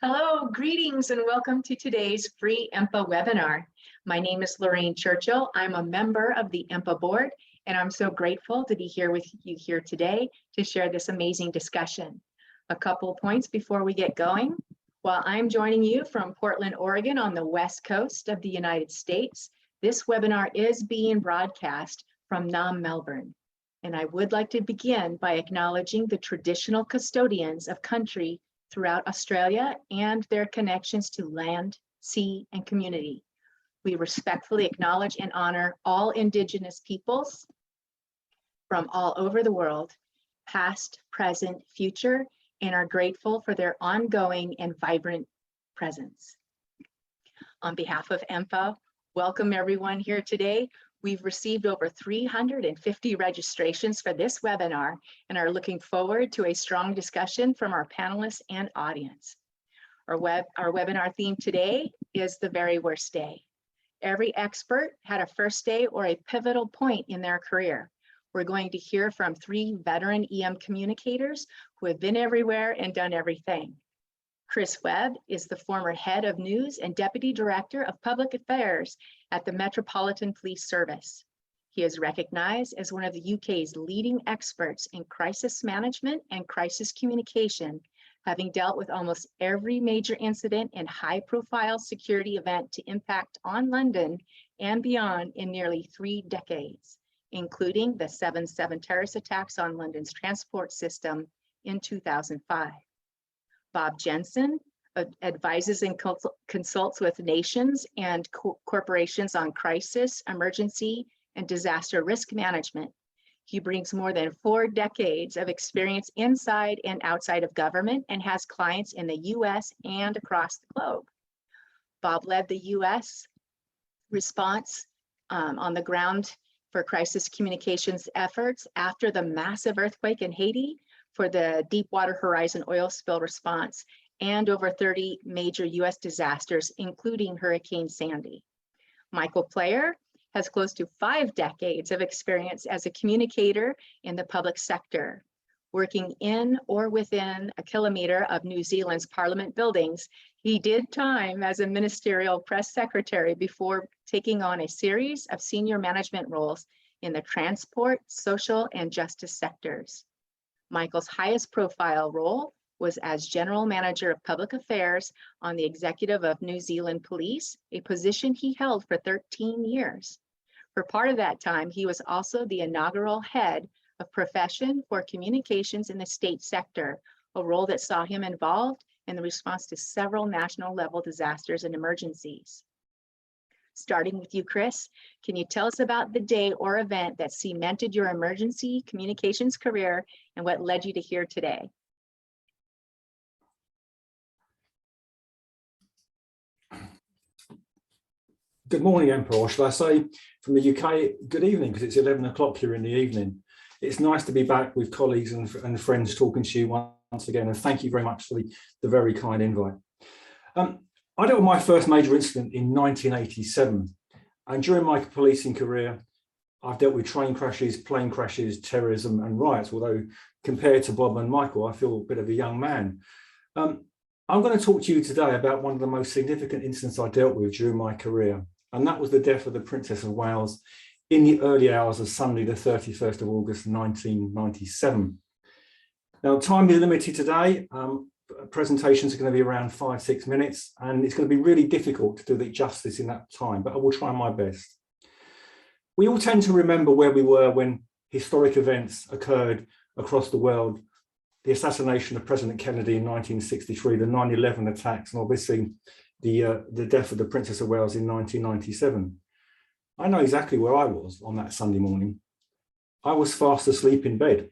Hello, greetings and welcome to today's free EMPA webinar. My name is Lorraine Churchill. I'm a member of the EMPA board, and I'm so grateful to be here with you here today to share this amazing discussion. A couple points before we get going. While I'm joining you from Portland, Oregon on the west coast of the United States, this webinar is being broadcast from Melbourne. And I would like to begin by acknowledging the traditional custodians of country throughout Australia and their connections to land, sea, and community. We respectfully acknowledge and honor all Indigenous peoples from all over the world, past, present, future, and are grateful for their ongoing and vibrant presence. On behalf of EMPA, welcome everyone here today. We've received over 350 registrations for this webinar and are looking forward to a strong discussion from our panelists and audience. Our webinar theme today is the very worst day. Every expert had a first day or a pivotal point in their career. We're going to hear from 3 veteran EM communicators who have been everywhere and done everything. Chris Webb is the former head of news and deputy director of public affairs at the Metropolitan Police Service. He is recognized as one of the UK's leading experts in crisis management and crisis communication, having dealt with almost every major incident and high-profile security event to impact on London and beyond in nearly 3 decades, including the 7/7 terrorist attacks on London's transport system in 2005. Bob Jensen advises and consults with nations and corporations on crisis, emergency, and disaster risk management. He brings more than 4 decades of experience inside and outside of government and has clients in the US and across the globe. Bob led the US response on the ground for crisis communications efforts after the massive earthquake in Haiti, for the Deepwater Horizon oil spill response, and over 30 major US disasters, including Hurricane Sandy. Michael Player has close to 5 decades of experience as a communicator in the public sector, working in or within a kilometer of New Zealand's parliament buildings. He did time as a ministerial press secretary before taking on a series of senior management roles in the transport, social, and justice sectors. Michael's highest profile role was as General Manager of Public Affairs on the Executive of New Zealand Police, a position he held for 13 years. For part of that time, he was also the inaugural head of profession for communications in the state sector, a role that saw him involved in the response to several national level disasters and emergencies. Starting with you, Chris, can you tell us about the day or event that cemented your emergency communications career and what led you to here today? Good morning, EMPA, or shall I say from the UK, good evening, because it's 11 o'clock here in the evening. It's nice to be back with colleagues and friends talking to you once again, and thank you very much for the very kind invite. I dealt with my first major incident in 1987, and during my policing career, I've dealt with train crashes, plane crashes, terrorism and riots, although compared to Bob and Michael, I feel a bit of a young man. I'm going to talk to you today about one of the most significant incidents I dealt with during my career, and that was the death of the Princess of Wales in the early hours of Sunday, the 31st of August, 1997. Now, time is limited today. Presentations are going to be around 5-6 minutes, and it's going to be really difficult to do the justice in that time, but I will try my best. We all tend to remember where we were when historic events occurred across the world: the assassination of President Kennedy in 1963, the 9/11 attacks, and obviously the death of the Princess of Wales in 1997. I know exactly where I was on that Sunday morning. I was fast asleep in bed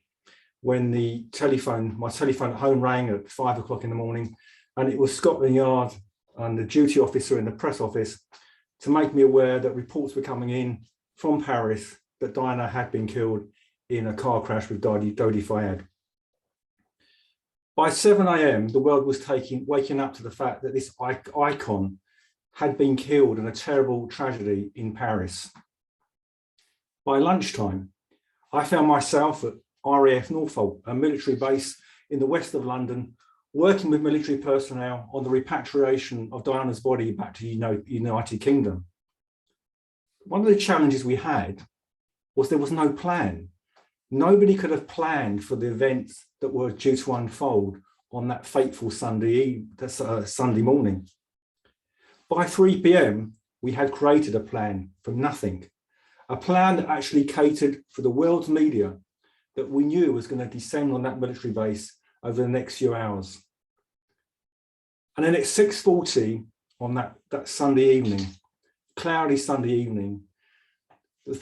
when my telephone at home rang at 5 o'clock in the morning, and it was Scotland Yard and the duty officer in the press office to make me aware that reports were coming in from Paris that Diana had been killed in a car crash with Dodi Fayed. By 7 a.m, the world was waking up to the fact that this icon had been killed in a terrible tragedy in Paris. By lunchtime, I found myself at RAF Norfolk, a military base in the west of London, working with military personnel on the repatriation of Diana's body back to the United Kingdom. One of the challenges we had was there was no plan. Nobody could have planned for the events that were due to unfold on that fateful Sunday morning. By 3 p.m, we had created a plan from nothing, a plan that actually catered for the world's media that we knew was going to descend on that military base over the next few hours. And then at 6:40 on that Sunday evening, cloudy Sunday evening,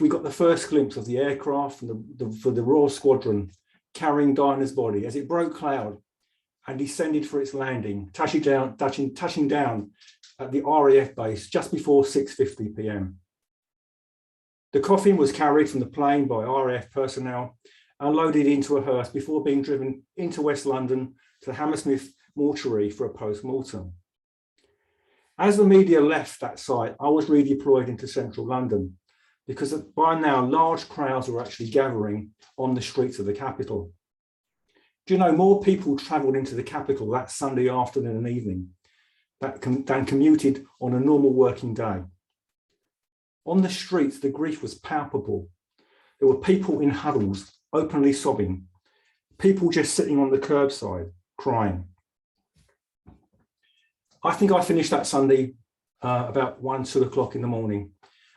we got the first glimpse of the aircraft for the Royal Squadron carrying Diana's body as it broke cloud and descended for its landing, touching down at the RAF base just before 6:50 p.m. The coffin was carried from the plane by RAF personnel and loaded into a hearse before being driven into West London to Hammersmith mortuary for a post-mortem. As the media left that site, I was redeployed into central London because by now large crowds were actually gathering on the streets of the capital. Do you know, more people travelled into the capital that Sunday afternoon and evening than commuted on a normal working day. On the streets, the grief was palpable. There were people in huddles, openly sobbing, people just sitting on the curbside, crying. I think I finished that Sunday about 2 o'clock in the morning.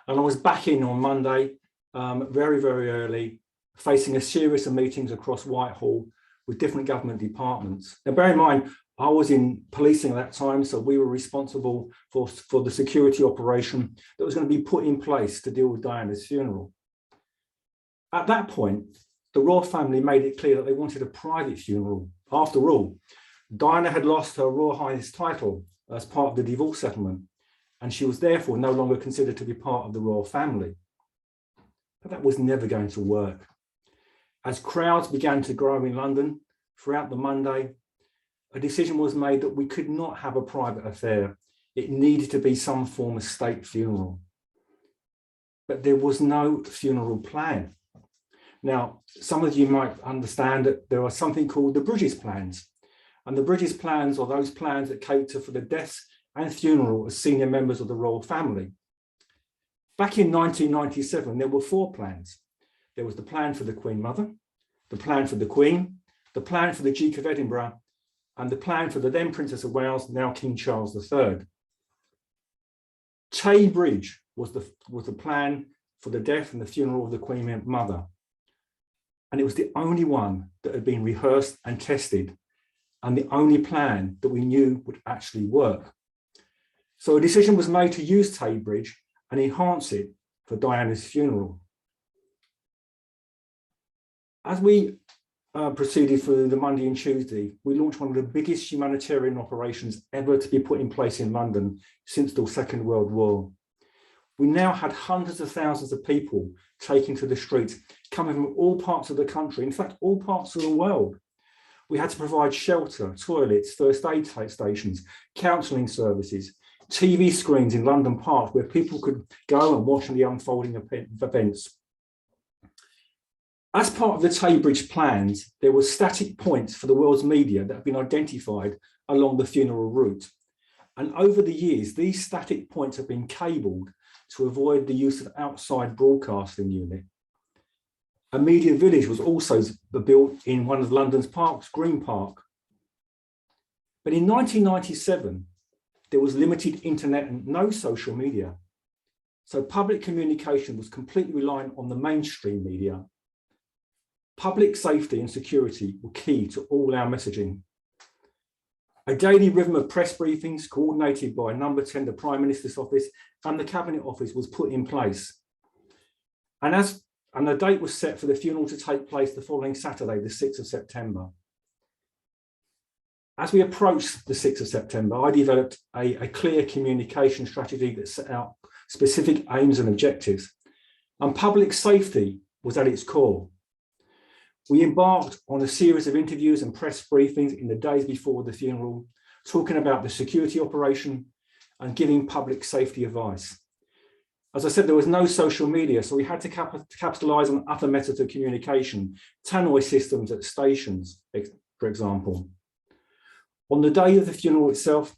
And I was back in on Monday, very, very early, facing a series of meetings across Whitehall with different government departments. Now, bear in mind, I was in policing at that time, so we were responsible for the security operation that was going to be put in place to deal with Diana's funeral. At that point, the royal family made it clear that they wanted a private funeral. After all, Diana had lost her Royal Highness title as part of the divorce settlement, and she was therefore no longer considered to be part of the royal family. But that was never going to work. As crowds began to grow in London throughout the Monday, a decision was made that we could not have a private affair. It needed to be some form of state funeral. But there was no funeral plan. Now, some of you might understand that there are something called the British plans. And the British plans are those plans that cater for the deaths and funeral of senior members of the royal family. Back in 1997, there were 4 plans. There was the plan for the Queen Mother, the plan for the Queen, the plan for the Duke of Edinburgh, and the plan for the then Princess of Wales, now King Charles III. Tay Bridge was the plan for the death and the funeral of the Queen Mother. And it was the only one that had been rehearsed and tested, and the only plan that we knew would actually work. So a decision was made to use Tay Bridge and enhance it for Diana's funeral. As we proceeded through the Monday and Tuesday, we launched one of the biggest humanitarian operations ever to be put in place in London since the Second World War. We now had hundreds of thousands of people taking to the streets, coming from all parts of the country, in fact, all parts of the world. We had to provide shelter, toilets, first aid stations, counselling services, TV screens in London Park where people could go and watch the unfolding events. As part of the Tay Bridge plans, there were static points for the world's media that have been identified along the funeral route. And over the years, these static points have been cabled to avoid the use of outside broadcasting unit. A media village was also built in one of London's parks, Green Park. But in 1997, there was limited internet and no social media. So public communication was completely reliant on the mainstream media. Public safety and security were key to all our messaging. A daily rhythm of press briefings coordinated by Number 10, the Prime Minister's office, and the Cabinet Office was put in place. And the date was set for the funeral to take place the following Saturday, the 6th of September. As we approached the 6th of September, I developed a clear communication strategy that set out specific aims and objectives, and public safety was at its core. We embarked on a series of interviews and press briefings in the days before the funeral, talking about the security operation and giving public safety advice. As I said, there was no social media, so we had to capitalise on other methods of communication, tannoy systems at stations, for example. On the day of the funeral itself,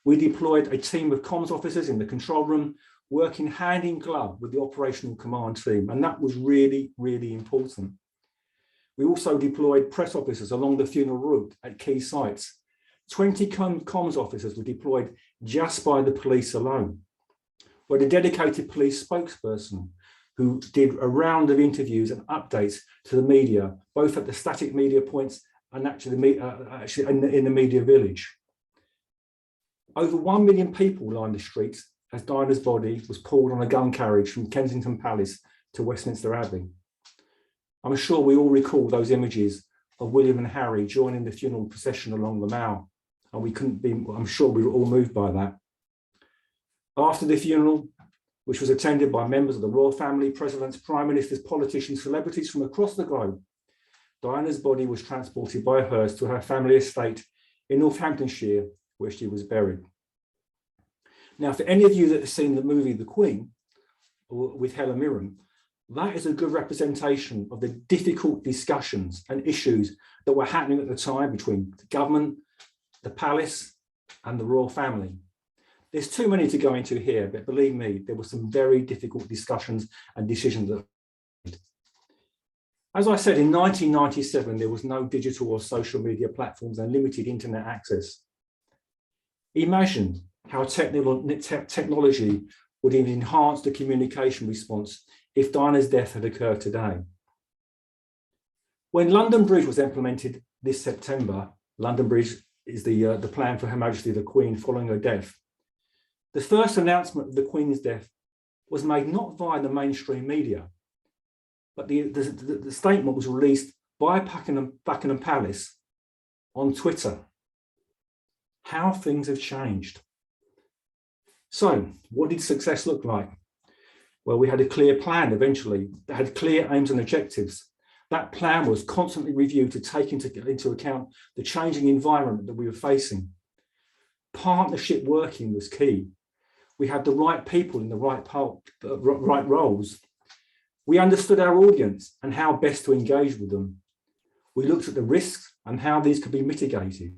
we deployed a team of comms officers in the control room, working hand in glove with the operational command team. And that was really, really important. We also deployed press officers along the funeral route at key sites. 20 comms officers were deployed just by the police alone. We had a dedicated police spokesperson who did a round of interviews and updates to the media, both at the static media points and actually in the media village. Over 1 million people lined the streets as Diana's body was pulled on a gun carriage from Kensington Palace to Westminster Abbey. I'm sure we all recall those images of William and Harry joining the funeral procession along the Mall, and I'm sure we were all moved by that. After the funeral, which was attended by members of the royal family, presidents, prime ministers, politicians, celebrities from across the globe, Diana's body was transported by a hearse to her family estate in Northamptonshire, where she was buried. Now, for any of you that have seen the movie The Queen with Helen Mirren, that is a good representation of the difficult discussions and issues that were happening at the time between the government, the palace, and the royal family. There's too many to go into here, but believe me, there were some very difficult discussions and decisions that were made. As I said, in 1997, there was no digital or social media platforms and limited internet access. Imagine how technology would have enhanced the communication response if Diana's death had occurred today. When London Bridge was implemented this September, London Bridge is the plan for Her Majesty the Queen following her death. The first announcement of the Queen's death was made not via the mainstream media, but the statement was released by Buckingham Palace on Twitter. How things have changed. So, what did success look like? Well, we had a clear plan eventually that had clear aims and objectives. That plan was constantly reviewed to take into account the changing environment that we were facing. Partnership working was key. We had the right people in the right roles. We understood our audience and how best to engage with them. We looked at the risks and how these could be mitigated.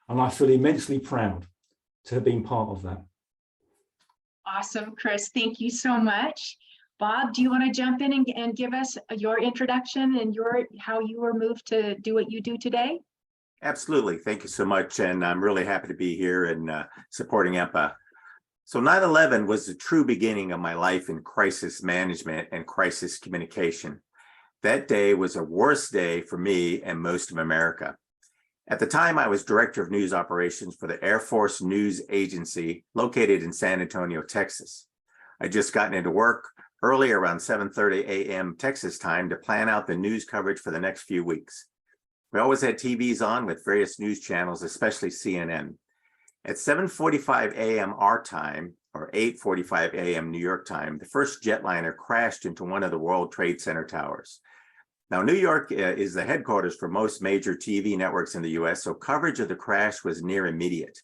And I feel immensely proud to have been part of that. Awesome, Chris. Thank you so much. Bob, do you want to jump in and give us your introduction and how you were moved to do what you do today? Absolutely. Thank you so much. And I'm really happy to be here and supporting EMPA. So 9/11 was the true beginning of my life in crisis management and crisis communication. That day was a worse day for me and most of America. At the time, I was Director of News Operations for the Air Force News Agency located in San Antonio, Texas. I'd just gotten into work early around 7:30 a.m. Texas time to plan out the news coverage for the next few weeks. We always had TVs on with various news channels, especially CNN. At 7:45 a.m. our time, or 8:45 a.m. New York time, the first jetliner crashed into one of the World Trade Center towers. Now, New York is the headquarters for most major TV networks in the US, so coverage of the crash was near immediate.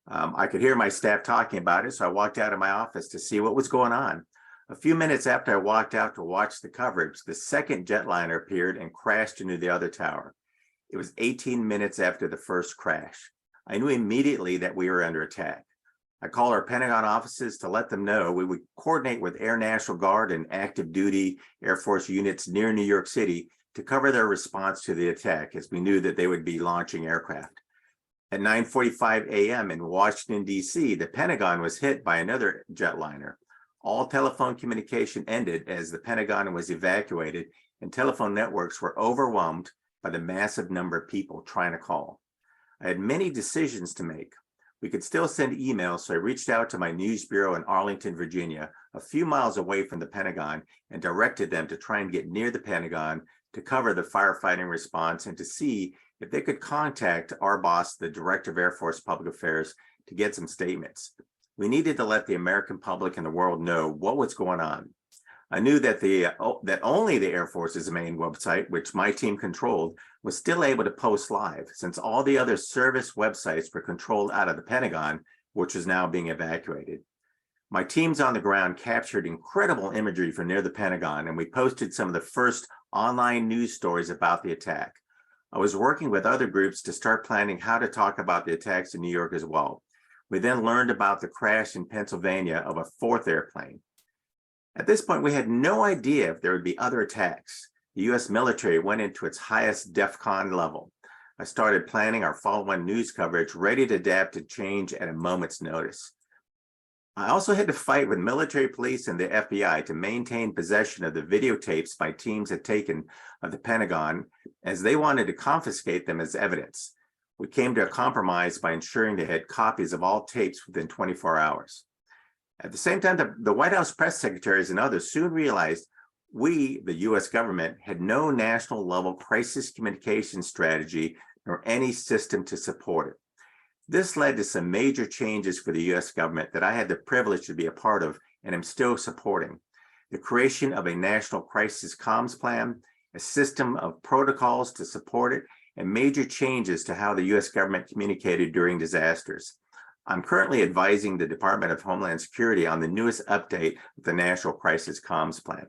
I could hear my staff talking about it, so I walked out of my office to see what was going on. A few minutes after I walked out to watch the coverage, the second jetliner appeared and crashed into the other tower. It was 18 minutes after the first crash. I knew immediately that we were under attack. I called our Pentagon offices to let them know we would coordinate with Air National Guard and active duty Air Force units near New York City to cover their response to the attack, as we knew that they would be launching aircraft. At 9:45 a.m. in Washington, D.C., the Pentagon was hit by another jetliner. All telephone communication ended as the Pentagon was evacuated and telephone networks were overwhelmed by the massive number of people trying to call. I had many decisions to make. We could still send emails, so I reached out to my news bureau in Arlington, Virginia, a few miles away from the Pentagon, and directed them to try and get near the Pentagon to cover the firefighting response and to see if they could contact our boss, the Director of Air Force Public Affairs, to get some statements. We needed to let the American public and the world know what was going on. I knew that that only the Air Force's main website, which my team controlled, was still able to post live, since all the other service websites were controlled out of the Pentagon, which was now being evacuated. My teams on the ground captured incredible imagery from near the Pentagon, and we posted some of the first online news stories about the attack. I was working with other groups to start planning how to talk about the attacks in New York as well. We then learned about the crash in Pennsylvania of a fourth airplane. At this point, we had no idea if there would be other attacks. The US military went into its highest DEFCON level. I started planning our follow-on news coverage, ready to adapt and change at a moment's notice. I also had to fight with military police and the FBI to maintain possession of the videotapes my teams had taken of the Pentagon, as they wanted to confiscate them as evidence. We came to a compromise by ensuring they had copies of all tapes within 24 hours. At the same time, the White House press secretaries and others soon realized we, the US government, had no national level crisis communication strategy nor any system to support it. This led to some major changes for the US government that I had the privilege to be a part of and am still supporting. The creation of a national crisis comms plan, a system of protocols to support it, and major changes to how the US government communicated during disasters. I'm currently advising the Department of Homeland Security on the newest update of the National Crisis Comms Plan.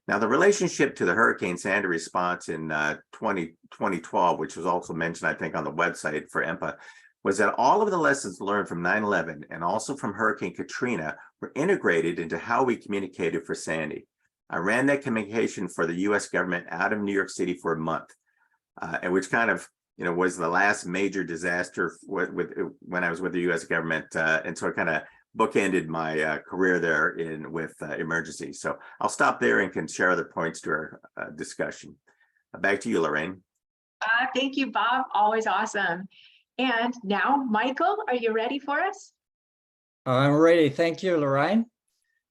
Now, the relationship to the Hurricane Sandy response in 2012, which was also mentioned, I think, on the website for EMPA, was that all of the lessons learned from 9/11 and also from Hurricane Katrina were integrated into how we communicated for Sandy. I ran that communication for the US government out of New York City for a month, and which kind of was the last major disaster when I was with the US government. And so it kind of bookended my career there with emergency. So I'll stop there and can share other points to our discussion. Back to you, Lorraine. Thank you, Bob. Always awesome. And now, Michael, are you ready for us? I'm ready. Thank you, Lorraine.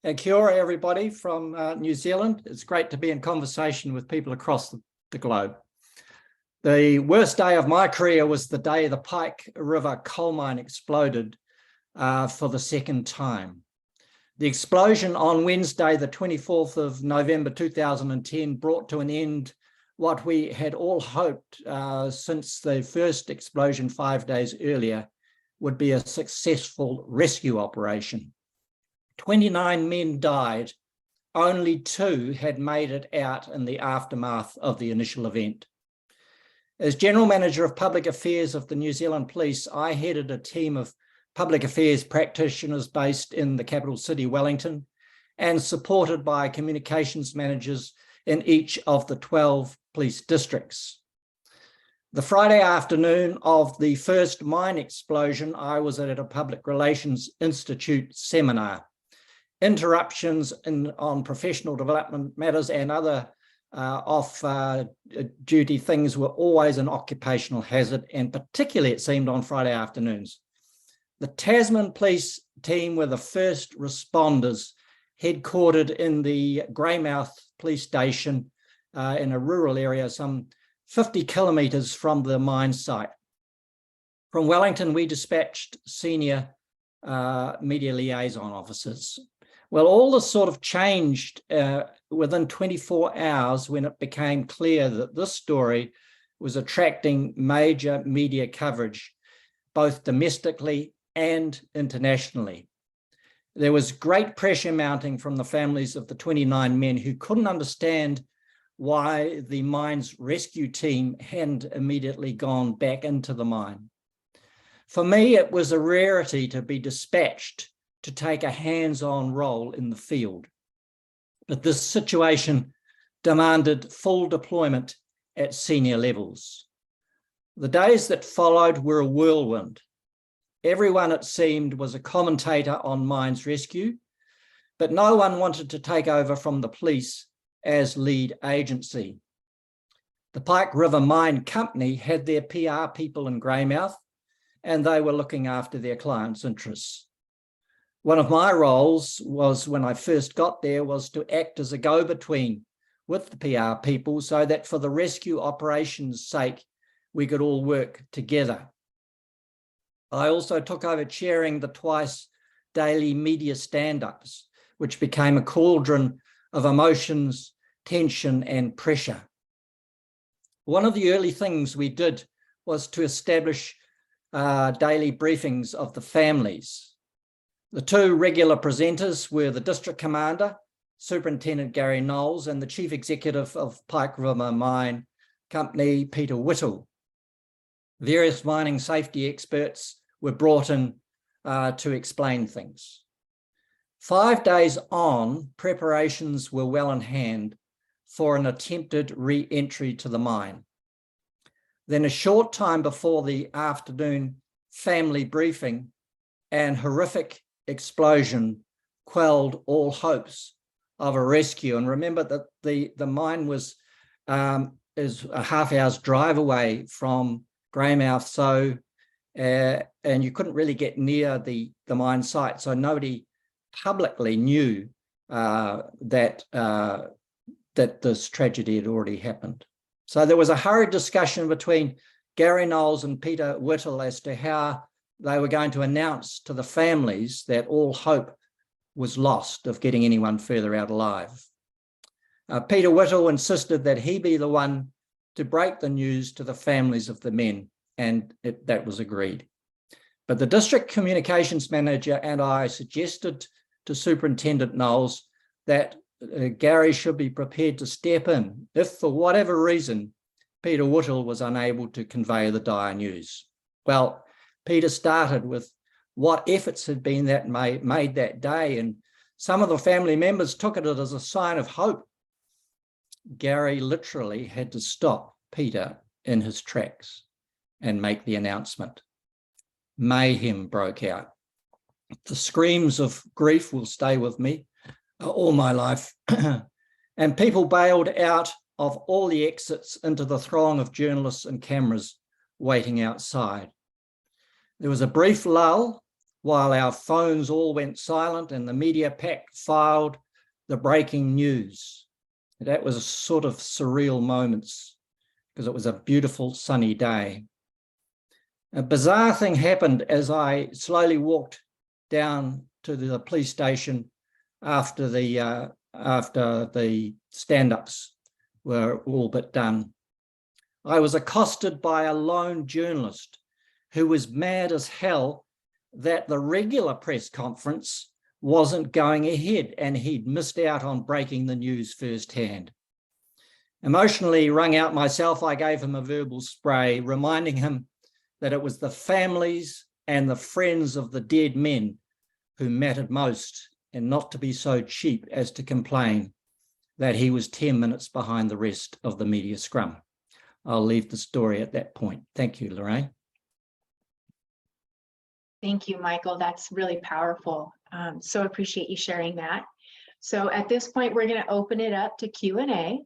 And kia ora, everybody from New Zealand. It's great to be in conversation with people across the globe. The worst day of my career was the day the Pike River coal mine exploded for the second time. The explosion on Wednesday, the 24th of November 2010, brought to an end what we had all hoped since the first explosion 5 days earlier would be a successful rescue operation. 29 men died. Only 2 had made it out in the aftermath of the initial event. As General Manager of Public Affairs of the New Zealand Police, I headed a team of public affairs practitioners based in the capital city, Wellington, and supported by communications managers in each of the 12 police districts. The Friday afternoon of the first mine explosion, I was at a Public Relations Institute seminar. Interruptions on professional development matters and other off-duty things were always an occupational hazard, and particularly it seemed on Friday afternoons. The Tasman police team were the first responders, headquartered in the Greymouth police station in a rural area, some 50 kilometres from the mine site. From Wellington, we dispatched senior media liaison officers. Well, all this sort of changed within 24 hours when it became clear that this story was attracting major media coverage, both domestically and internationally. There was great pressure mounting from the families of the 29 men who couldn't understand why the mine's rescue team hadn't immediately gone back into the mine. For me, it was a rarity to be dispatched to take a hands-on role in the field. But this situation demanded full deployment at senior levels. The days that followed were a whirlwind. Everyone, it seemed, was a commentator on mine's rescue, but no one wanted to take over from the police as lead agency. The Pike River Mine Company had their PR people in Greymouth, and they were looking after their clients' interests. One of my roles was, when I first got there, was to act as a go-between with the PR people so that for the rescue operations' sake, we could all work together. I also took over chairing the twice daily media stand-ups, which became a cauldron of emotions, tension, and pressure. One of the early things we did was to establish daily briefings of the families. The 2 regular presenters were the District Commander, Superintendent Gary Knowles, and the Chief Executive of Pike River Mine Company, Peter Whittle. Various mining safety experts were brought in to explain things. 5 days on, preparations were well in hand for an attempted re-entry to the mine. Then a short time before the afternoon family briefing, an horrific explosion quelled all hopes of a rescue. And remember that the mine is a half hour's drive away from Greymouth, so and you couldn't really get near the mine site, so nobody publicly knew that this tragedy had already happened. So there was a hurried discussion between Gary Knowles and Peter Whittle as to how they were going to announce to the families that all hope was lost of getting anyone further out alive. Peter Whittle insisted that he be the one to break the news to the families of the men, and that was agreed. But the district communications manager and I suggested to Superintendent Knowles that Gary should be prepared to step in if, for whatever reason, Peter Whittle was unable to convey the dire news. Well, Peter started with what efforts had been made that day, and some of the family members took it as a sign of hope. Gary literally had to stop Peter in his tracks and make the announcement. Mayhem broke out. The screams of grief will stay with me all my life. And people bailed out of all the exits into the throng of journalists and cameras waiting outside. There was a brief lull while our phones all went silent and the media pack filed the breaking news. That was a sort of surreal moments because it was a beautiful sunny day. A bizarre thing happened as I slowly walked down to the police station after the stand-ups were all but done. I was accosted by a lone journalist who was mad as hell that the regular press conference wasn't going ahead and he'd missed out on breaking the news firsthand. Emotionally wrung out myself, I gave him a verbal spray, reminding him that it was the families and the friends of the dead men who mattered most, and not to be so cheap as to complain that he was 10 minutes behind the rest of the media scrum. I'll leave the story at that point. Thank you, Lorraine. Thank you, Michael. That's really powerful. So appreciate you sharing that. So at this point, we're going to open it up to Q&A.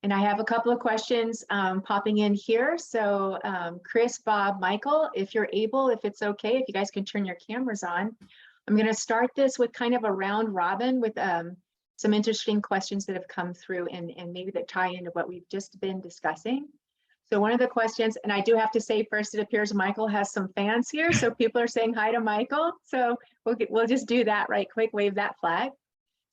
And I have a couple of questions popping in here. So Chris, Bob, Michael, if you're able, if it's okay, if you guys can turn your cameras on. I'm going to start this with kind of a round robin with some interesting questions that have come through and maybe that tie into what we've just been discussing. So one of the questions, and I do have to say first, it appears Michael has some fans here. So people are saying hi to Michael. So we'll just do that right quick, wave that flag.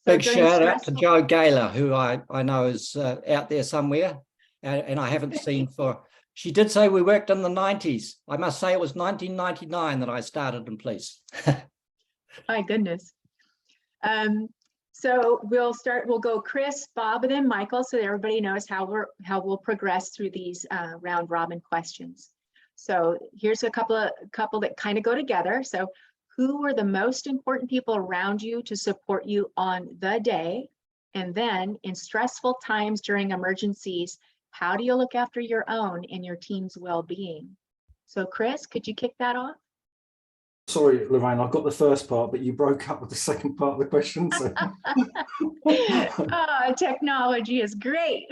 So big shout out to Joe Gaylor, who I know is out there somewhere, and I haven't seen for, she did say we worked in the 90s. I must say it was 1999 that I started in police. My goodness. So we'll go Chris, Bob, and then Michael, so that everybody knows how we'll progress through these round robin questions. So here's a couple that kind of go together. So who were the most important people around you to support you on the day? And then in stressful times during emergencies, how do you look after your own and your team's well-being? So Chris, could you kick that off? Sorry, Lorraine, I got the first part, but you broke up with the second part of the question. So. Oh, technology is great.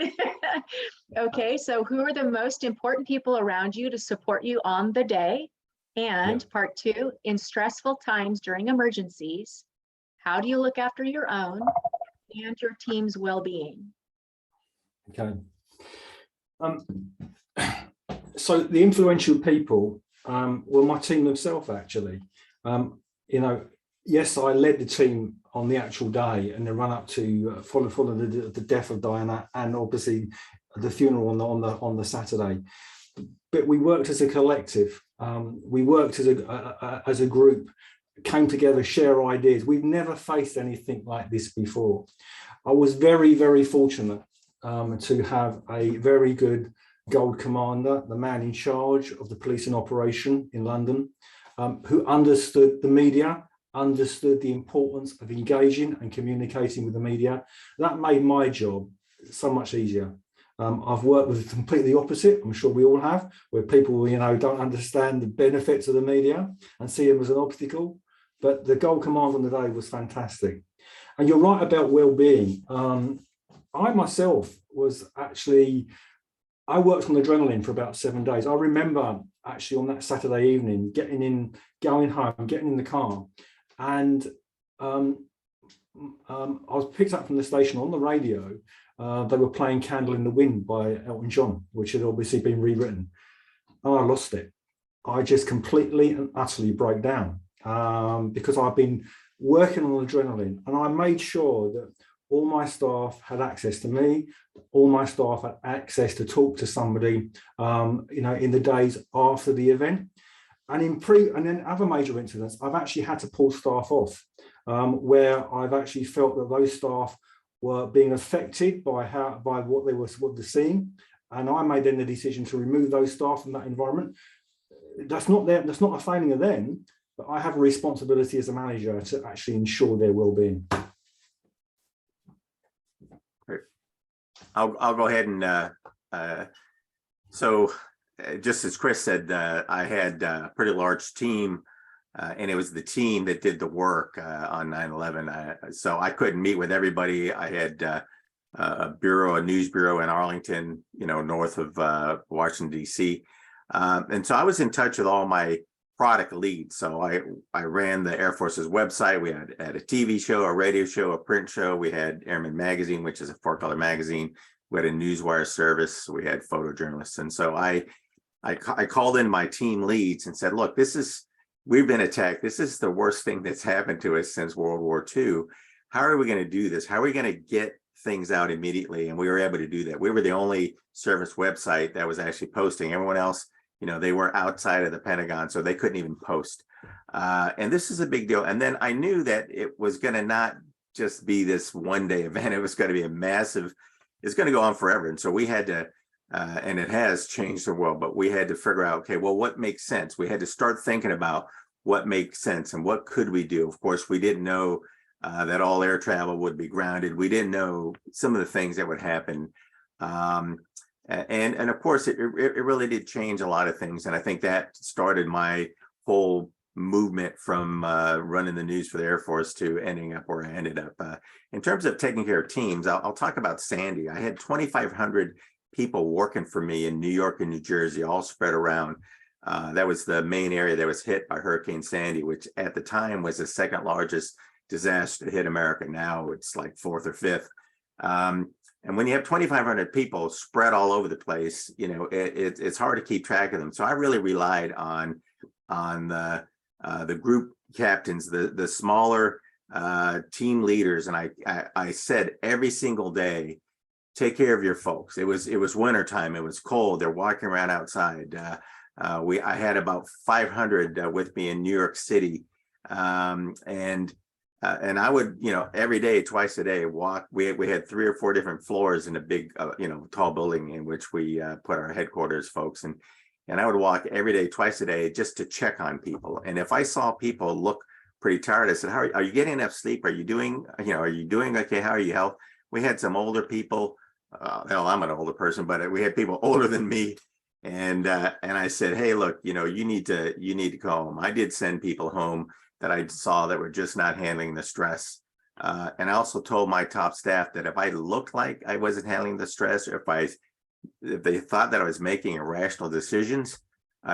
Okay, so who are the most important people around you to support you on the day? And part two, in stressful times during emergencies, how do you look after your own and your team's well-being? Okay. So the influential people were my team themselves, actually. You know, yes, I led the team on the actual day and the run up to follow the death of Diana, and obviously the funeral on the Saturday. But we worked as a collective. We worked as a group, came together, share ideas. We've never faced anything like this before. I was very, very fortunate to have a very good Gold Commander, the man in charge of the policing operation in London, who understood the media, understood the importance of engaging and communicating with the media. That made my job so much easier. I've worked with completely opposite, I'm sure we all have, where people, don't understand the benefits of the media and see them as an obstacle. But the Gold Commander on the day was fantastic. And you're right about well-being. I myself was actually, I worked on adrenaline for about 7 days. I remember actually on that Saturday evening, going home, getting in the car, and I was picked up from the station on the radio. They were playing Candle in the Wind by Elton John, which had obviously been rewritten. Oh, I lost it. I just completely and utterly broke down because I've been working on adrenaline, and I made sure that all my staff had access to me, all my staff had access to talk to somebody, in the days after the event. And then other major incidents, I've actually had to pull staff off, where I've actually felt that those staff were being affected by what they were seeing, and I made then the decision to remove those staff from that environment. That's not a failing of them, but I have a responsibility as a manager to actually ensure their well-being. I'll go ahead and just as Chris said, I had a pretty large team, and it was the team that did the work on 9/11. So I couldn't meet with everybody. I had a news bureau in Arlington, north of Washington, D.C. And so I was in touch with all my product leads. So I ran the Air Force's website. We had a TV show, a radio show, a print show. We had Airman Magazine, which is a 4-color magazine. We had a newswire service. We had photojournalists. And so I called in my team leads and said, look, we've been attacked. This is the worst thing that's happened to us since World War II. How are we going to do this? How are we going to get things out immediately? And we were able to do that. We were the only service website that was actually posting. Everyone else, they were outside of the Pentagon, so they couldn't even post. And this is a big deal. And then I knew that it was going to not just be this one-day event. It was going to be it's going to go on forever. And so we had to, and it has changed the world, but we had to figure out, okay, well, what makes sense? We had to start thinking about what makes sense and what could we do? Of course, we didn't know that all air travel would be grounded. We didn't know some of the things that would happen. And of course, it really did change a lot of things. And I think that started my whole movement from running the news for the Air Force to ending up where I ended up. In terms of taking care of teams, I'll talk about Sandy. I had 2,500 people working for me in New York and New Jersey, all spread around. That was the main area that was hit by Hurricane Sandy, which at the time was the second largest disaster to hit America. Now it's like fourth or fifth. And when you have 2,500 people spread all over the place, it's hard to keep track of them. So I really relied on the group captains, the smaller team leaders, and I said every single day, take care of your folks. It was wintertime. It was cold. They're walking around outside. I had about 500 with me in New York City, and I would, every day, twice a day, walk. We had 3 or 4 different floors in a big, tall building in which we put our headquarters folks. And I would walk every day, twice a day, just to check on people. And if I saw people look pretty tired, I said, "How are you getting enough sleep? Are you doing, are you doing okay? How are you health?" We had some older people. I'm an older person, but we had people older than me. And I said, "Hey, look, you need to go home." I did send people home that I saw that were just not handling the stress. And I also told my top staff that if I looked like I wasn't handling the stress, or if they thought that I was making irrational decisions,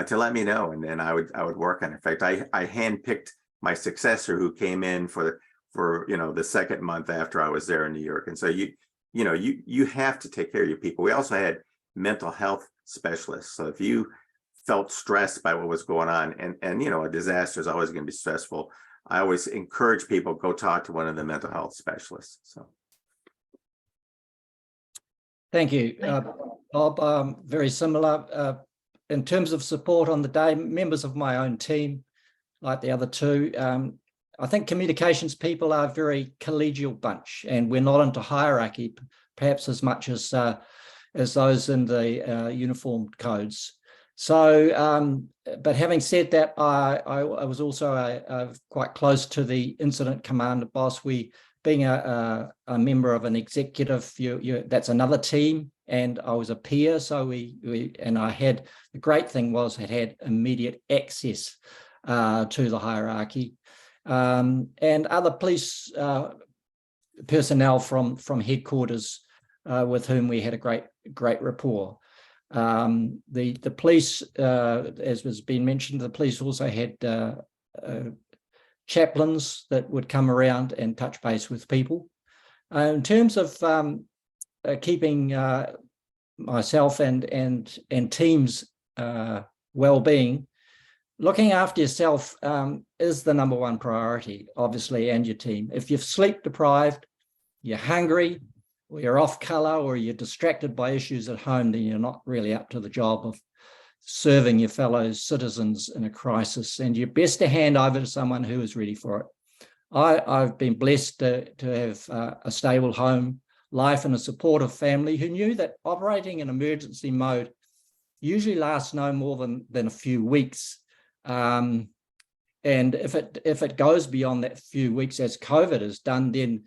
to let me know, and then I would work on it. In fact, I handpicked my successor who came in for the second month after I was there in New York. And so you have to take care of your people. We also had mental health specialists. So if you felt stressed by what was going on, and a disaster is always going to be stressful, I always encourage people, go talk to one of the mental health specialists. So thank you, Bob. Very similar in terms of support on the day. Members of my own team, like the other two, I think communications people are a very collegial bunch, and we're not into hierarchy, perhaps as much as as those in the uniformed codes. So, but having said that, I was also quite close to the incident command boss. Being a member of an executive, that's another team, and I was a peer. So I had, the great thing was I had immediate access to the hierarchy, and other police personnel from headquarters with whom we had a great rapport. The police, as has been mentioned, the police also had chaplains that would come around and touch base with people. In terms of keeping myself and teams well-being, looking after yourself is the number one priority, obviously, and your team. If you're sleep deprived, you're hungry, or you're off color, or you're distracted by issues at home, then you're not really up to the job of serving your fellow citizens in a crisis, and you're best to hand over to someone who is ready for it. I've been blessed to have a stable home life and a supportive family who knew that operating in emergency mode usually lasts no more than a few weeks. And if it goes beyond that few weeks, as COVID has done, then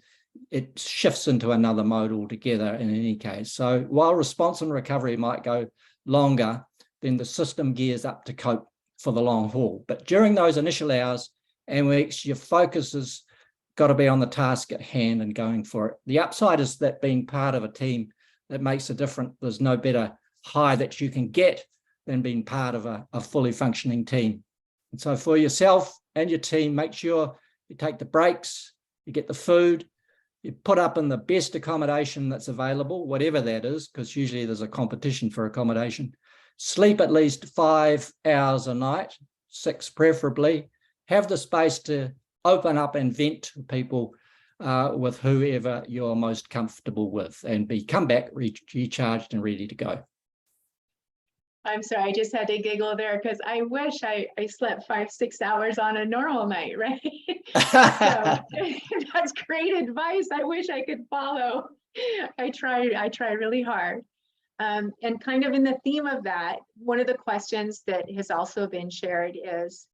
it shifts into another mode altogether in any case. So while response and recovery might go longer, then the system gears up to cope for the long haul. But during those initial hours and weeks, your focus has got to be on the task at hand and going for it. The upside is that being part of a team that makes a difference, there's no better high that you can get than being part of a fully functioning team. And so for yourself and your team, make sure you take the breaks, you get the food, you put up in the best accommodation that's available, whatever that is, because usually there's a competition for accommodation. Sleep at least 5 hours a night, 6 preferably. Have the space to open up and vent to people with whoever you're most comfortable with, and come back recharged and ready to go. I'm sorry, I just had to giggle there because I wish I slept 5-6 hours on a normal night, right? So that's great advice. I wish I could follow. I try really hard. And kind of in the theme of that, one of the questions that has also been shared is,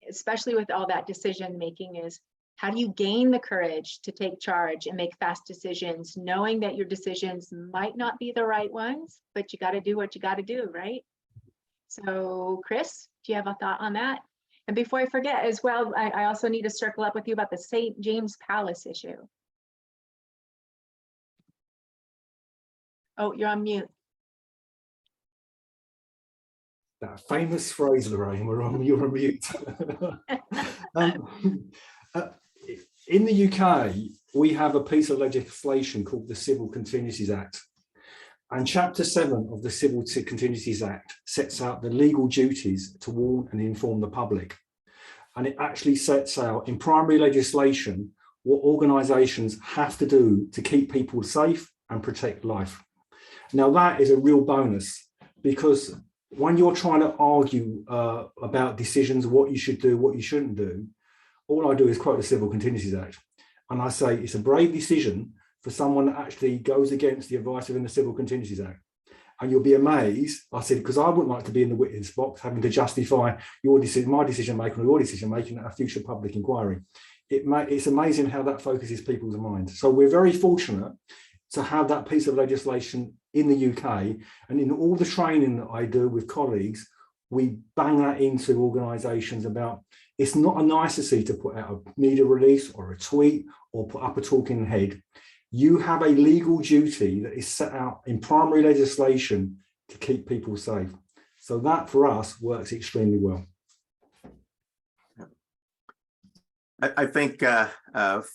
especially with all that decision making, is how do you gain the courage to take charge and make fast decisions, knowing that your decisions might not be the right ones, but you got to do what you got to do, right? So Chris, do you have a thought on that? And before I forget as well, I also need to circle up with you about the St. James Palace issue. Oh, you're on mute. That famous phrase, Lorraine, you're on mute. In the UK, we have a piece of legislation called the Civil Contingencies Act. And Chapter 7 of the Civil Contingencies Act sets out the legal duties to warn and inform the public. And it actually sets out in primary legislation what organisations have to do to keep people safe and protect life. Now, that is a real bonus, because when you're trying to argue about decisions, what you should do, what you shouldn't do, all I do is quote the Civil Contingencies Act. And I say it's a brave decision for someone that actually goes against the advice within the Civil Contingencies Act. And you'll be amazed, I said, because I wouldn't like to be in the witness box having to justify your decision, my decision making, or your decision making at a future public inquiry. It's amazing how that focuses people's minds. So we're very fortunate to have that piece of legislation in the UK, and in all the training that I do with colleagues, we bang that into organisations about it's not a nicety to put out a media release or a tweet or put up a talking head. You have a legal duty that is set out in primary legislation to keep people safe. So that for us works extremely well. I think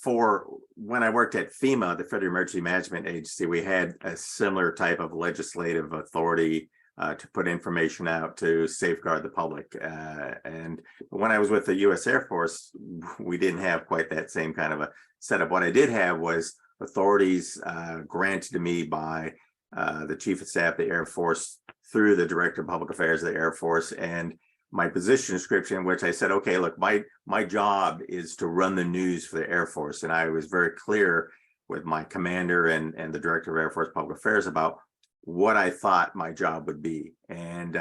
for when I worked at FEMA, the Federal Emergency Management Agency, we had a similar type of legislative authority to put information out to safeguard the public. And when I was with the U.S. Air Force, we didn't have quite that same kind of a setup. What I did have was authorities granted to me by the Chief of Staff of the Air Force through the Director of Public Affairs of the Air Force, and my position description, which I said, okay, look, my job is to run the news for the Air Force. And I was very clear with my commander and the Director of Air Force Public Affairs about what I thought my job would be. And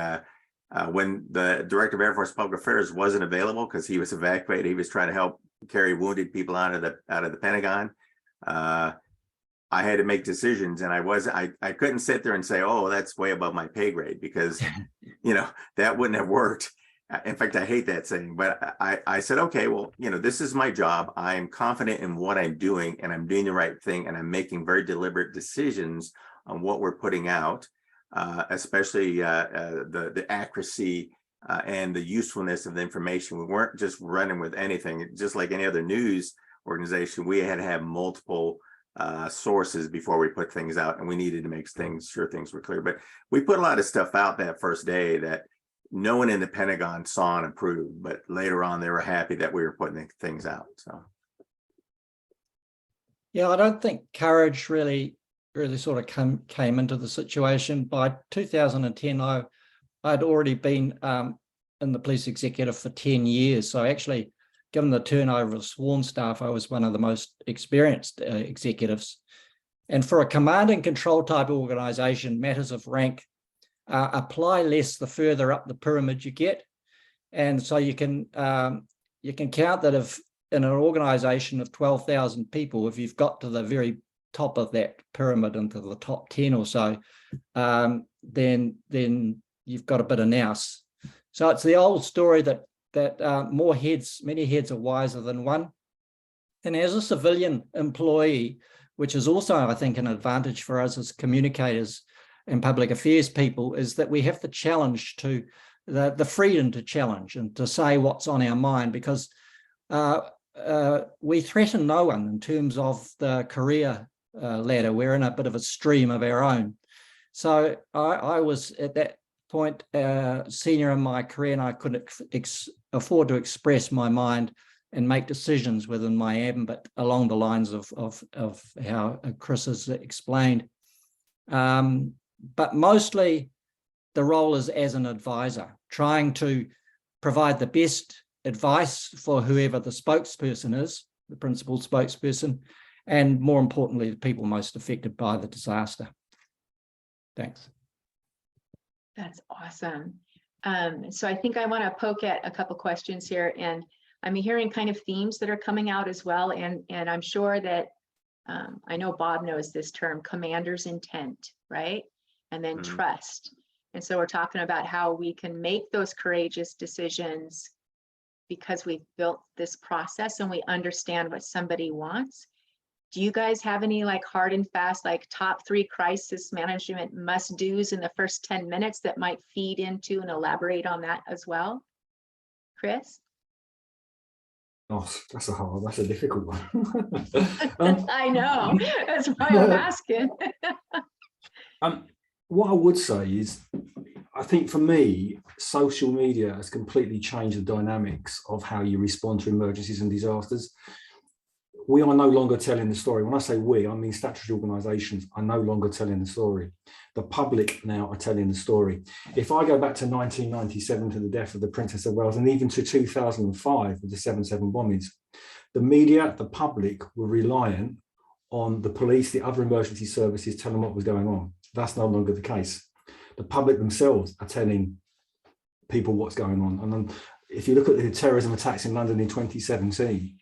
when the Director of Air Force Public Affairs wasn't available because he was evacuated, he was trying to help carry wounded people out of the Pentagon. I had to make decisions, and I couldn't sit there and say, oh, that's way above my pay grade, because that wouldn't have worked. In fact, I hate that saying, but I said, okay, well, this is my job. I'm confident in what I'm doing, and I'm doing the right thing, and I'm making very deliberate decisions on what we're putting out, especially the accuracy and the usefulness of the information. We weren't just running with anything. Just like any other news organization, we had to have multiple sources before we put things out, and we needed to make sure things were clear. But we put a lot of stuff out that first day that no one in the Pentagon saw and approved, but later on they were happy that we were putting things out. So yeah, I don't think courage really sort of came into the situation. By 2010, I'd already been in the police executive for 10 years. So actually, given the turnover of sworn staff, I was one of the most experienced executives. And for a command and control type organization, matters of rank apply less the further up the pyramid you get. And so you can count that if in an organization of 12,000 people, if you've got to the very top of that pyramid into the top 10 or so, then you've got a bit of nous. So it's the old story that many heads are wiser than one. And as a civilian employee, which is also, I think, an advantage for us as communicators and public affairs people, is that we have the challenge to the freedom to challenge and to say what's on our mind, because we threaten no one in terms of the career ladder. We're in a bit of a stream of our own. So I was at that point senior in my career, and I couldn't afford to express my mind and make decisions within my ambit along the lines of how Chris has explained. But mostly the role is as an advisor, trying to provide the best advice for whoever the spokesperson is, the principal spokesperson, and more importantly, the people most affected by the disaster. Thanks. That's awesome. So I think I want to poke at a couple questions here, and I'm hearing kind of themes that are coming out as well. And I'm sure that I know Bob knows this term, commander's intent, right? And then trust. And so we're talking about how we can make those courageous decisions because we've built this process and we understand what somebody wants. Do you guys have any like hard and fast, like top 3 crisis management must-dos in the first 10 minutes that might feed into and elaborate on that as well? Chris? Oh, that's a difficult one. I know, that's why I'm asking. What I would say is, I think for me, social media has completely changed the dynamics of how you respond to emergencies and disasters. We are no longer telling the story. When I say we, I mean statutory organisations are no longer telling the story. The public now are telling the story. If I go back to 1997 to the death of the Princess of Wales, and even to 2005 with the 7/7 bombings, the media, the public were reliant on the police, the other emergency services telling what was going on. That's no longer the case. The public themselves are telling people what's going on. And then if you look at the terrorism attacks in London in 2017,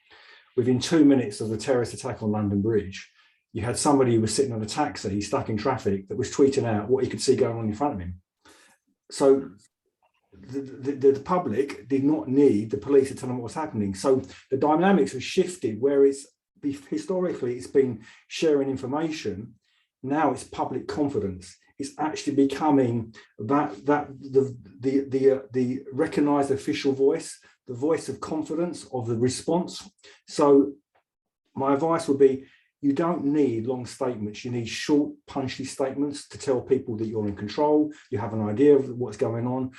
within 2 minutes of the terrorist attack on London Bridge, you had somebody who was sitting on a taxi stuck in traffic that was tweeting out what he could see going on in front of him. So the public did not need the police to tell them what was happening. So the dynamics have shifted, where historically it's been sharing information. Now it's public confidence. It's actually becoming the recognised official voice, the voice of confidence of the response. So my advice would be, you don't need long statements. You need short, punchy statements to tell people that you're in control. You have an idea of what's going on.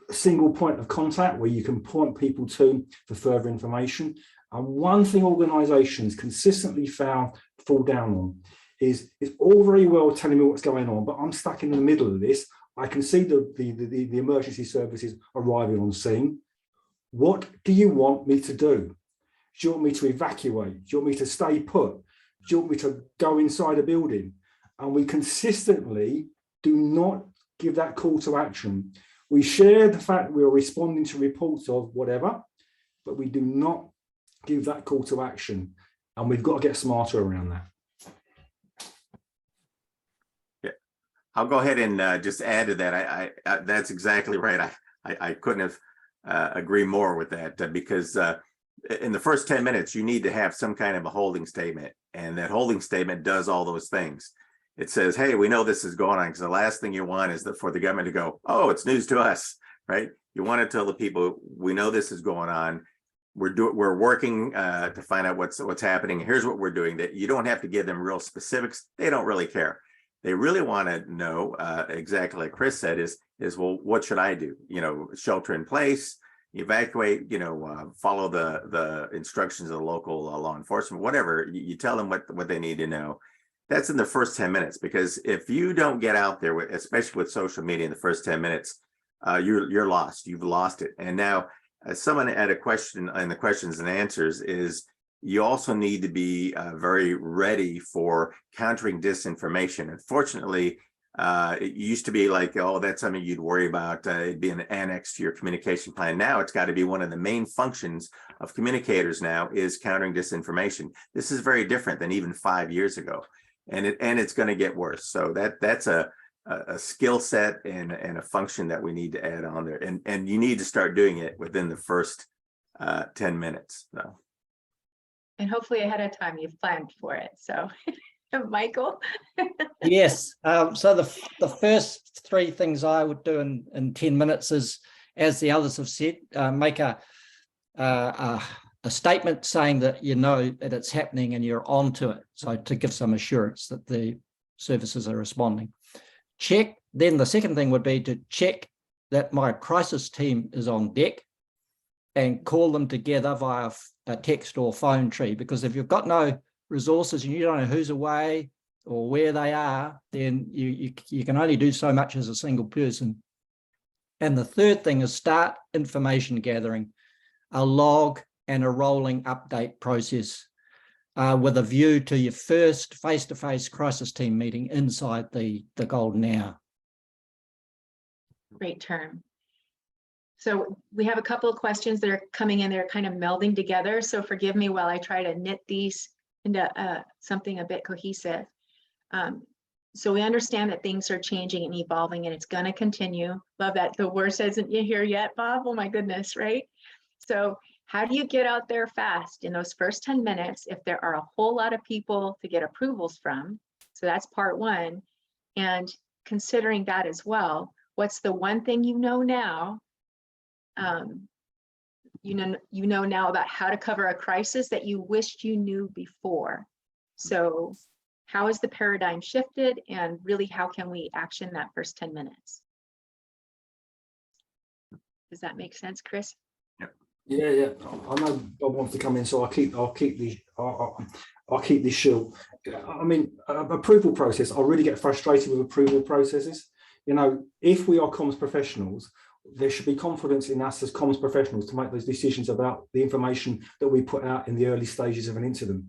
A single point of contact where you can point people to for further information. And one thing organisations consistently fall down on is, it's all very well telling me what's going on, but I'm stuck in the middle of this. I can see the emergency services arriving on scene. What do you want me to do? Do you want me to evacuate? Do you want me to stay put? Do you want me to go inside a building? And we consistently do not give that call to action. We share the fact we are responding to reports of whatever, but we do not give that call to action. And we've got to get smarter around that. Yeah, I'll go ahead and just add to that. I that's exactly right. I couldn't have agree more with that because in the first 10 minutes, you need to have some kind of a holding statement. And that holding statement does all those things. It says, hey, we know this is going on, because the last thing you want is for the government to go, oh, it's news to us, right? You want to tell the people, we know this is going on. We're working to find out what's happening. Here's what we're doing. That you don't have to give them real specifics. They don't really care. They really want to know exactly like Chris said is, well, what should I do? You know, shelter in place, evacuate, you know, follow the instructions of the local law enforcement, whatever. You tell them what they need to know. That's in the first 10 minutes, because if you don't get out there, especially with social media in the first 10 minutes, you're lost. You've lost it. And now someone had a question in the questions and answers is, you also need to be very ready for countering disinformation. Unfortunately, it used to be like, oh, that's something you'd worry about. It'd be an annex to your communication plan. Now it's got to be one of the main functions of communicators now is countering disinformation. This is very different than even 5 years ago. And it's going to get worse. So that's a skill set and a function that we need to add on there. And you need to start doing it within the first 10 minutes. So. And hopefully ahead of time you've planned for it. So Michael. Yes. So the first three things I would do in 10 minutes is, as the others have said, make a statement saying that you know that it's happening and you're on to it. So to give some assurance that the services are responding. Check. Then the second thing would be to check that my crisis team is on deck and call them together via a text or phone tree, because if you've got no resources and you don't know who's away or where they are, then you can only do so much as a single person. And the third thing is start information gathering, a log and a rolling update process with a view to your first face-to-face crisis team meeting inside the golden hour. Great term. So we have a couple of questions that are coming in. They're kind of melding together. So forgive me while I try to knit these into something a bit cohesive. So we understand that things are changing and evolving, and it's going to continue. Love that the worst isn't here yet, Bob. Oh my goodness, right? So how do you get out there fast in those first 10 minutes if there are a whole lot of people to get approvals from? So that's part one. And considering that as well, what's the one thing you know now? You know now about how to cover a crisis that you wished you knew before. So how has the paradigm shifted, and really how can we action that first 10 minutes? Does that make sense, Chris? Yeah. I know Bob wants to come in, so I'll keep this short. I mean, approval process. I really get frustrated with approval processes. You know, if we are comms professionals, there should be confidence in us as comms professionals to make those decisions about the information that we put out in the early stages of an incident.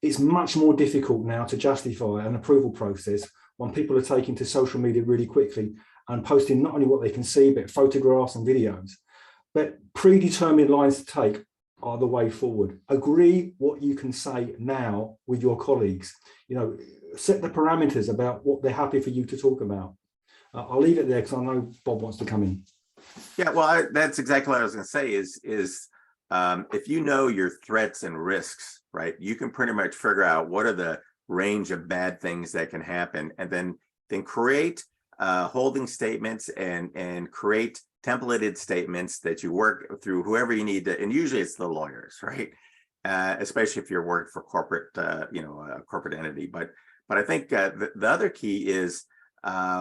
It's much more difficult now to justify an approval process when people are taking to social media really quickly and posting not only what they can see, but photographs and videos. But predetermined lines to take are the way forward. Agree what you can say now with your colleagues. You know, set the parameters about what they're happy for you to talk about. I'll leave it there because I know Bob wants to come in. Yeah, well, that's exactly what I was going to say is if you know your threats and risks, right, you can pretty much figure out what are the range of bad things that can happen, and then create holding statements and create templated statements that you work through whoever you need to, and usually it's the lawyers, right? Especially if you're working for corporate, a corporate entity. But I think the other key is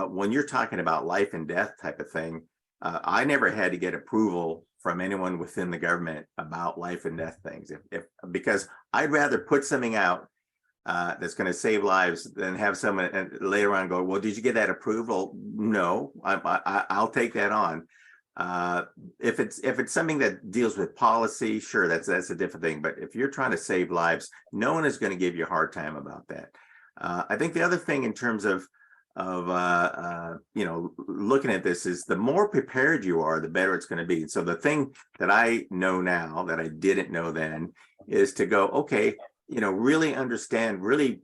when you're talking about life and death type of thing, I never had to get approval from anyone within the government about life and death things, because I'd rather put something out that's going to save lives than have someone later on go, well, did you get that approval? No, I'll take that on. If it's something that deals with policy, sure, that's a different thing. But if you're trying to save lives, no one is going to give you a hard time about that. I think the other thing in terms of looking at this is the more prepared you are, the better it's going to be. So the thing that I know now that I didn't know then is to go, okay, really understand, really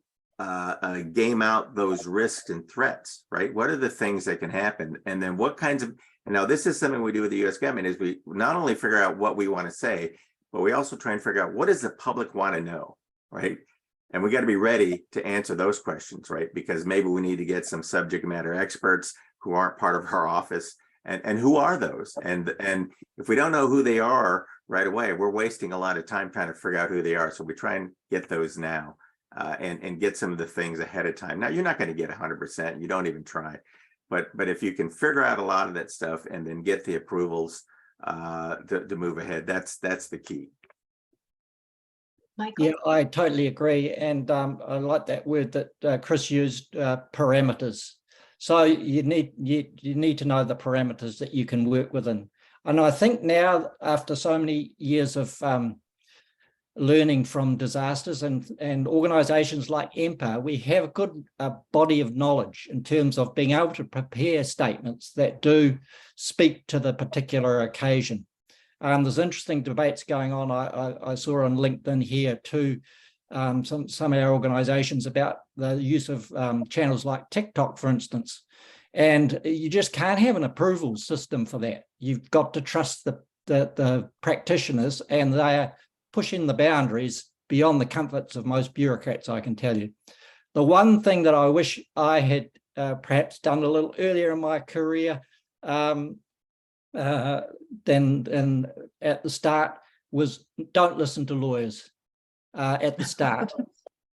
game out those risks and threats, right? What are the things that can happen? And then what kinds of, and now this is something we do with the US government, is we not only figure out what we want to say, but we also try and figure out what does the public want to know, right? And we got to be ready to answer those questions, right? Because maybe we need to get some subject matter experts who aren't part of our office. And who are those? And if we don't know who they are right away, we're wasting a lot of time trying to figure out who they are. So we try and get those now and get some of the things ahead of time. Now, you're not going to get 100%. You don't even try. But if you can figure out a lot of that stuff and then get the approvals to move ahead, that's the key. Michael? Yeah, I totally agree. And I like that word that Chris used, parameters. So you need to know the parameters that you can work within. And I think now, after so many years of learning from disasters and organizations like EMPA, we have a good body of knowledge in terms of being able to prepare statements that do speak to the particular occasion. There's interesting debates going on. I saw on LinkedIn here too, some of our organizations about the use of channels like TikTok, for instance. And you just can't have an approval system for that. You've got to trust the practitioners, and they are pushing the boundaries beyond the comforts of most bureaucrats, I can tell you. The one thing that I wish I had perhaps done a little earlier in my career then at the start was don't listen to lawyers at the start,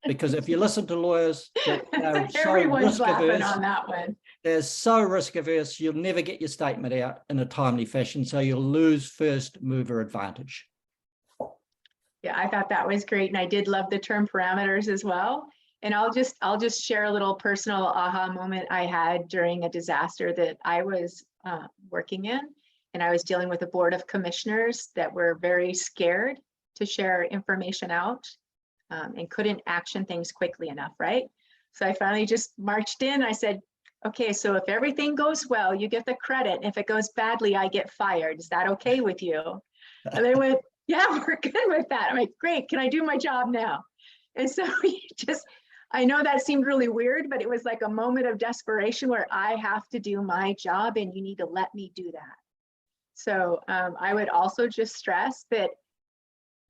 because if you listen to lawyers, they're so Everyone's risk laughing averse. on that one. They're so risk averse, you'll never get your statement out in a timely fashion, so you'll lose first mover advantage. Yeah, I thought that was great, and I did love the term parameters as well. And I'll just share a little personal aha moment I had during a disaster that I was working in. And I was dealing with a board of commissioners that were very scared to share information out and couldn't action things quickly enough, right? So I finally just marched in. I said, okay, so if everything goes well, you get the credit. If it goes badly, I get fired. Is that okay with you? And they went, yeah, we're good with that. I'm like, great, can I do my job now? And so I know that seemed really weird, but it was like a moment of desperation where I have to do my job and you need to let me do that. So I would also just stress that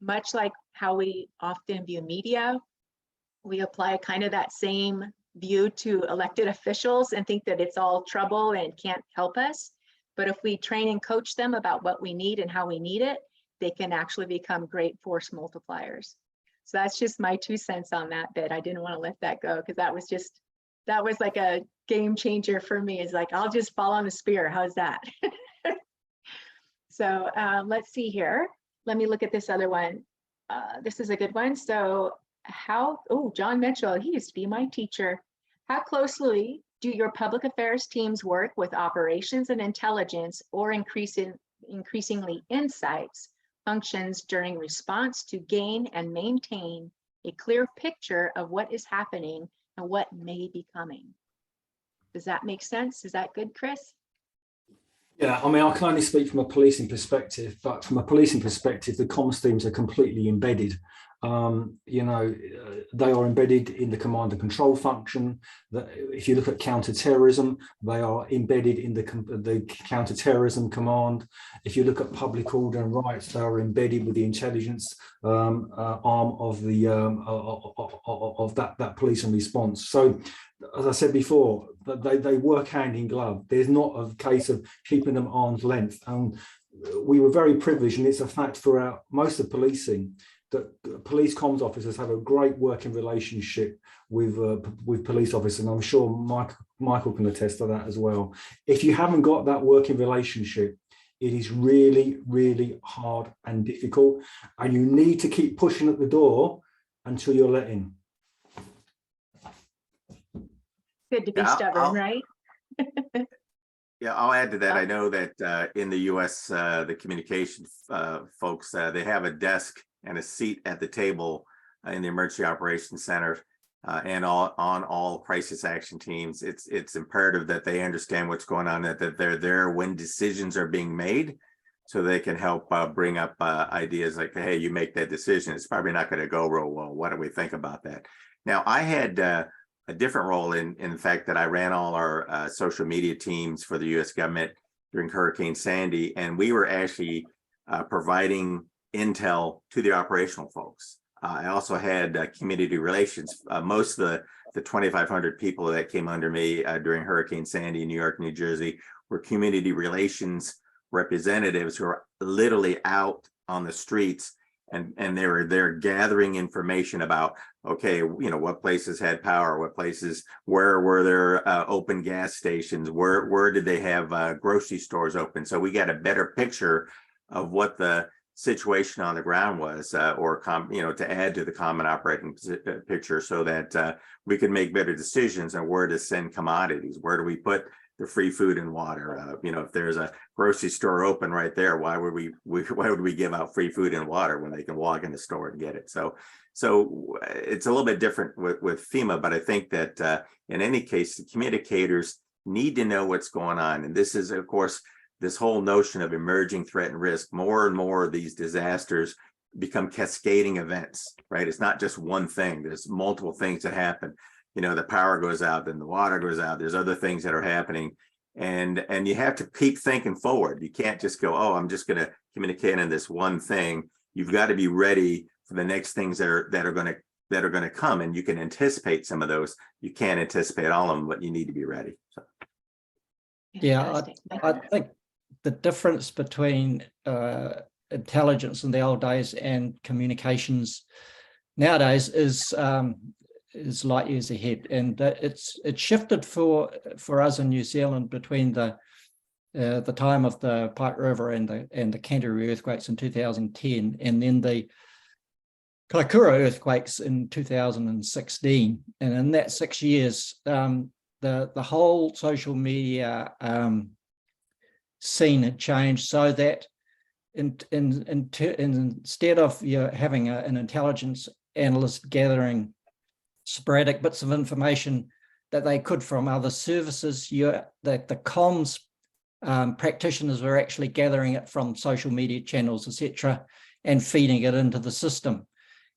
much like how we often view media, we apply kind of that same view to elected officials and think that it's all trouble and can't help us. But if we train and coach them about what we need and how we need it, they can actually become great force multipliers. So that's just my 2 cents on that bit. I didn't want to let that go because that was like a game changer for me. It's like, I'll just fall on the spear. How's that? So let's see here. Let me look at this other one. This is a good one. So John Mitchell, he used to be my teacher. How closely do your public affairs teams work with operations and intelligence, or increasingly insights functions during response to gain and maintain a clear picture of what is happening and what may be coming? Does that make sense? Is that good, Chris? Yeah, I mean, I can only speak from a policing perspective, but from a policing perspective, the comms teams are completely embedded. They are embedded in the command and control function. If you look at counter-terrorism, they are embedded in the counter-terrorism command. If you look at public order and rights, they are embedded with the intelligence arm of the of that police and response. So, as I said before, they work hand in glove. There's not a case of keeping them arm's length. And we were very privileged, and it's a fact throughout most of policing, that police comms officers have a great working relationship with police officers, and I'm sure Michael can attest to that as well. If you haven't got that working relationship, it is really, really hard and difficult, and you need to keep pushing at the door until you're let in. Good to be stubborn, right? Yeah, I'll add to that. I know that in the US, the communication folks, they have a desk and a seat at the table in the Emergency Operations Center and on all crisis action teams. It's imperative that they understand what's going on, that they're there when decisions are being made, so they can help bring up ideas like, hey, you make that decision, it's probably not going to go real well. What do we think about that? Now, I had a different role in the fact that I ran all our social media teams for the U.S. government during Hurricane Sandy, and we were actually providing intel to the operational folks. I also had community relations. Most of the 2,500 people that came under me during Hurricane Sandy in New York, New Jersey, were community relations representatives who are literally out on the streets, and they're gathering information about, okay, you know, what places had power, what places, where were there open gas stations, where did they have grocery stores open. So we got a better picture of what the situation on the ground was, to add to the common operating picture, so that we could make better decisions on where to send commodities, where do we put the free food and water. If there's a grocery store open right there, why would we give out free food and water when they can walk in the store and get it? So it's a little bit different with FEMA, but I think that in any case, the communicators need to know what's going on. And this is, of course, this whole notion of emerging threat and risk. More and more of these disasters become cascading events, right? It's not just one thing. There's multiple things that happen. The power goes out, then the water goes out. There's other things that are happening. And you have to keep thinking forward. You can't just go, oh, I'm just going to communicate on this one thing. You've got to be ready for the next things that are going to come. And you can anticipate some of those. You can't anticipate all of them, but you need to be ready. So. Yeah, I think the difference between intelligence in the old days and communications nowadays is light years ahead, and it's shifted for us in New Zealand between the time of the Pike River and the Canterbury earthquakes in 2010, and then the Kaikoura earthquakes in 2016. And in that 6 years, the whole social media scene had changed, so that instead of having an intelligence analyst gathering sporadic bits of information that they could from other services, the comms practitioners were actually gathering it from social media channels, etc., and feeding it into the system.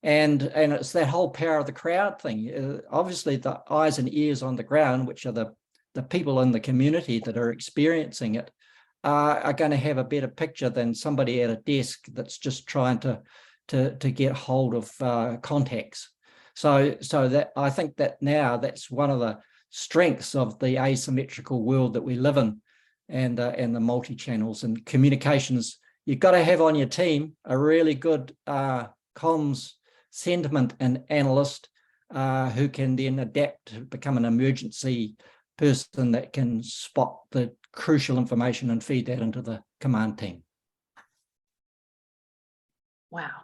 And it's that whole power of the crowd thing. Obviously, the eyes and ears on the ground, which are the people in the community that are experiencing it, are going to have a better picture than somebody at a desk that's just trying to get hold of contacts. So that I think that now that's one of the strengths of the asymmetrical world that we live in, and the multi-channels and communications. You've got to have on your team a really good comms sentiment and analyst who can then adapt to become an emergency person that can spot the crucial information and feed that into the command team. Wow,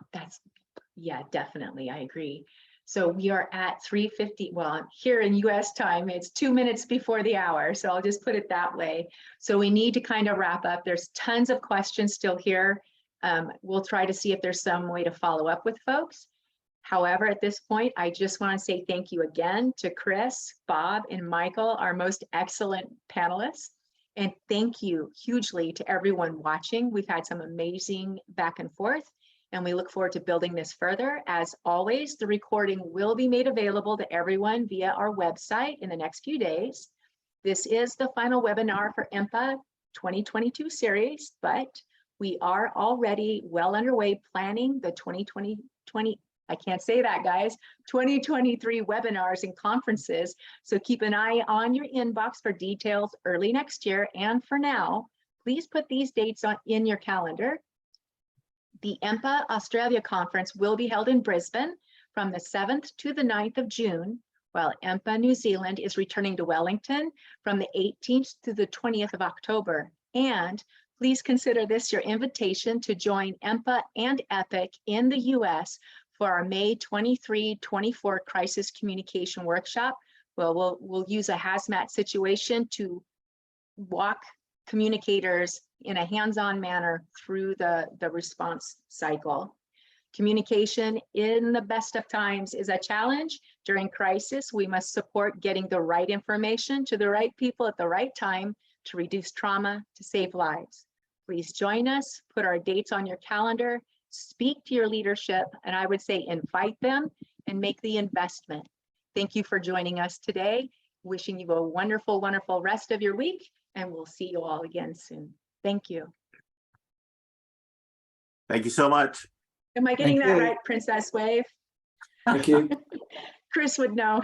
definitely, I agree. So we are at 3:50. Well, here in US time, it's 2 minutes before the hour. So I'll just put it that way. So we need to kind of wrap up. There's tons of questions still here. We'll try to see if there's some way to follow up with folks. However, at this point, I just want to say thank you again to Chris, Bob, and Michael, our most excellent panelists. And thank you hugely to everyone watching. We've had some amazing back and forth, and we look forward to building this further. As always, the recording will be made available to everyone via our website in the next few days. This is the final webinar for EMPA 2022 series, but we are already well underway planning the 2023 webinars and conferences. So keep an eye on your inbox for details early next year. And for now, please put these dates in your calendar. The EMPA Australia conference will be held in Brisbane from the 7th to the 9th of June, while EMPA New Zealand is returning to Wellington from the 18th to the 20th of October. And please consider this your invitation to join EMPA and EPIC in the US for our May 23-24 Crisis Communication Workshop. Well, we'll use a hazmat situation to walk communicators in a hands-on manner through the response cycle. Communication in the best of times is a challenge. During crisis, we must support getting the right information to the right people at the right time to reduce trauma, to save lives. Please join us, put our dates on your calendar, speak to your leadership, and I would say invite them and make the investment. Thank you for joining us today. Wishing you a wonderful, wonderful rest of your week, and we'll see you all again soon. Thank you. Thank you so much. Am I getting Thank that you. right, Princess Wave? Thank you. Chris would know.